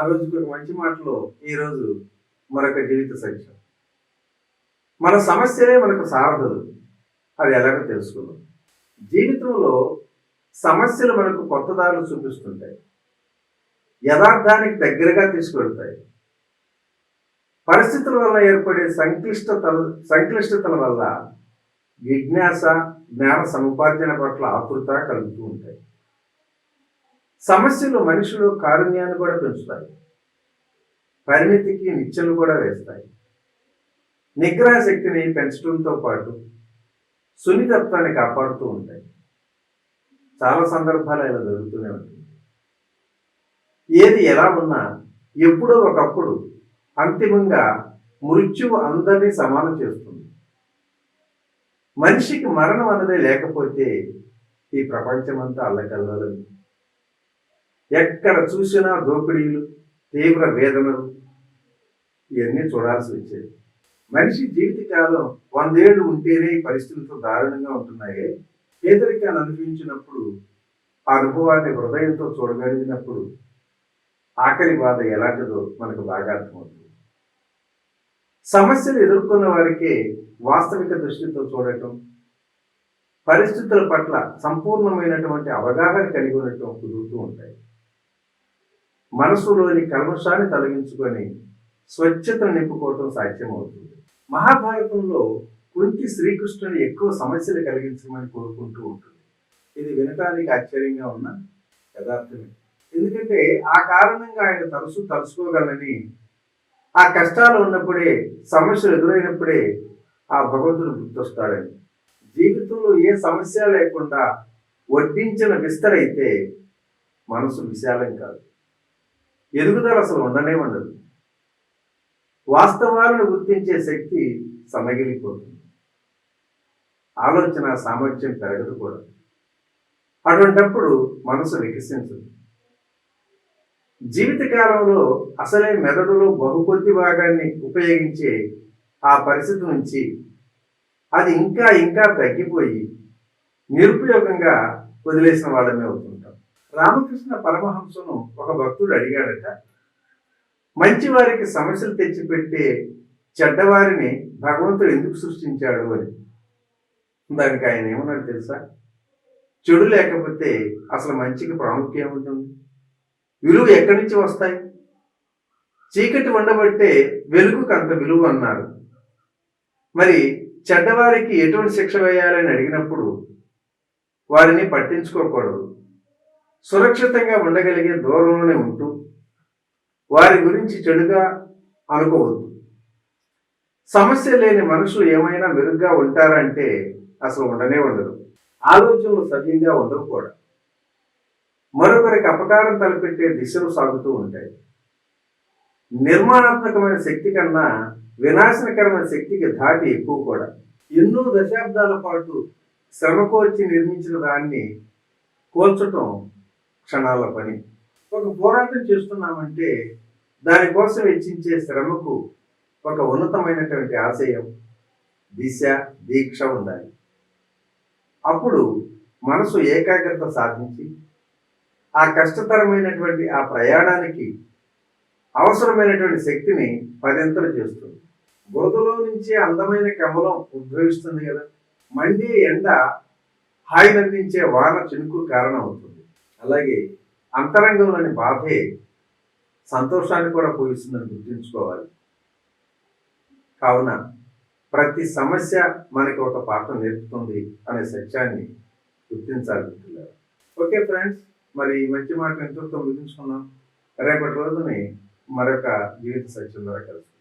రోజుకి ఒక మంచి మాటలో ఈరోజు మరొక జీవిత సత్యం. మన సమస్యలే మనకు సారథులు. అది ఎలాగో తెలుసుకుందాం. జీవితంలో సమస్యలు మనకు కొత్త దారులు చూపిస్తుంటాయి, యథార్థానికి దగ్గరగా తీసుకెళ్తాయి. పరిస్థితుల వల్ల ఏర్పడే సంక్లిష్టతల వల్ల జిజ్ఞాస, జ్ఞాన సముపార్జన పట్ల ఆతృత కలుగుతూ ఉంటాయి. సమస్యలు మనిషిలో కారుణ్యాన్ని కూడా పెంచుతాయి, పరిమితికి నిచ్చెలు కూడా వేస్తాయి. నిగ్రహ శక్తిని పెంచడంతో పాటు సున్నితత్వాన్ని కాపాడుతూ ఉంటాయి. చాలా సందర్భాలు ఇలా జరుగుతూనే ఉంటుంది. ఏది ఎలా ఉన్నా ఎప్పుడో ఒకప్పుడు అంతిమంగా మృత్యువు అందరినీ సమానం చేస్తుంది. మనిషికి మరణం అన్నదే లేకపోతే ఈ ప్రపంచమంతా అల్లకల్లాలని. ఎక్కడ చూసినా దోపిడీలు, తీవ్ర వేదనలు, ఇవన్నీ చూడాల్సి వచ్చేది. మనిషి జీవితకాలం 100 ఏళ్ళు ఉంటేనే ఈ పరిస్థితులతో దారుణంగా ఉంటున్నాయి. పేదరికాన్ని అనుభవించినప్పుడు, ఆ అనుభవాన్ని హృదయంతో చూడగలిగినప్పుడు ఆకలి బాధ ఎలాంటిదో మనకు బాగా అర్థమవుతుంది. సమస్యలు ఎదుర్కొన్న వారికే వాస్తవిక దృష్టితో చూడటం, పరిస్థితుల పట్ల సంపూర్ణమైనటువంటి అవగాహన కలిగి ఉండటం కుదురుతూ ఉంటాయి. మనసులోని కల్మషాన్ని తొలగించుకొని స్వచ్ఛతను నింపుకోవటం సాధ్యమవుతుంది. మహాభారతంలో కుంతి శ్రీకృష్ణుని ఎక్కువ సమస్యలు కలిగించమని కోరుకుంటూ ఉంటుంది. ఇది వినటానికి ఆశ్చర్యంగా ఉన్న యథార్థమే. ఎందుకంటే ఆ కారణంగా ఆయన తరచూ తలుసుకోగలని, ఆ కష్టాలు ఉన్నప్పుడే, సమస్యలు ఎదురైనప్పుడే ఆ భగవంతుడు గుర్తొస్తాడని. జీవితంలో ఏ సమస్య లేకుండా వడ్డించిన విస్తరైతే మనసు విశాలం కాదు, ఎదుగుదల అసలు ఉండనే ఉండదు. వాస్తవాలను గుర్తించే శక్తి సమగిలిపోతుంది, ఆలోచన సామర్థ్యం పెరగదు కూడా. అటువంటప్పుడు మనసు వికసించదు. జీవితకాలంలో అసలే మెదడులో బహుకొద్ది భాగాన్ని ఉపయోగించే ఆ పరిస్థితి నుంచి అది ఇంకా ఇంకా తగ్గిపోయి నిరుపయోగంగా వదిలేసిన వాళ్ళమే అవుతుంటాం. రామకృష్ణ పరమహంసను ఒక భక్తుడు అడిగాడట, మంచివారికి సమస్యలు తెచ్చిపెట్టే చెడ్డవారిని భగవంతుడు ఎందుకు సృష్టించాడు అని. దానికి ఆయన ఏమన్నాడు తెలుసా? చెడు లేకపోతే అసలు మంచికి ప్రాముఖ్యం ఉంటుంది, విలువ ఎక్కడి నుంచి వస్తాయి? చీకటి ఉండబట్టే వెలుగుకు అంత విలువ అన్నారు. మరి చెడ్డవారికి ఎటువంటి శిక్ష వేయాలని అడిగినప్పుడు వారిని పట్టించుకోకూడదు, సురక్షితంగా ఉండగలిగే దూరంలోనే ఉంటూ వారి గురించి చెడుగా అనుకోవద్దు. సమస్య లేని మనుషులు ఏమైనా మెరుగ్గా ఉంటారంటే అసలు ఉండనే ఉండదు. ఆలోచనలు సవ్యంగా ఉండవు కూడా. మరొకరికి అపకారం తలపెట్టే దిశలు సాగుతూ ఉంటాయి. నిర్మాణాత్మకమైన శక్తి కన్నా వినాశనకరమైన శక్తికి ధాటి ఎక్కువ కూడా. ఎన్నో దశాబ్దాల పాటు శ్రమ కోర్చి నిర్మించిన దాన్ని కోల్చటం క్షణాల పని. ఒక పోరాటం చేస్తున్నామంటే దానికోసం వెచ్చించే శ్రమకు ఒక ఉన్నతమైనటువంటి ఆశయం, దిశ, దీక్ష ఉండాలి. అప్పుడు మనసు ఏకాగ్రత సాధించి ఆ కష్టతరమైనటువంటి ఆ ప్రయాణానికి అవసరమైనటువంటి శక్తిని పదింతలు చేస్తుంది. బురదలో నుంచి అందమైన కమలం ఉద్భవిస్తుంది కదా. మండే ఎండ హాయినందించే వాన చినుకు కారణం అవుతుంది. అలాగే అంతరంగంలోని బాధే సంతోషాన్ని కూడా పూజిస్తుందని గుర్తుంచుకోవాలి. కావున ప్రతి సమస్య మనకి ఒక పాఠం నేర్పుతుంది అనే సత్యాన్ని గుర్తించాలి. ఓకే ఫ్రెండ్స్, మరి మంచి మాట ఎంతో ముగించుకున్నాం. రేపటి రోజుని మరొక జీవిత సత్యం ద్వారా కలుసుకుందాం.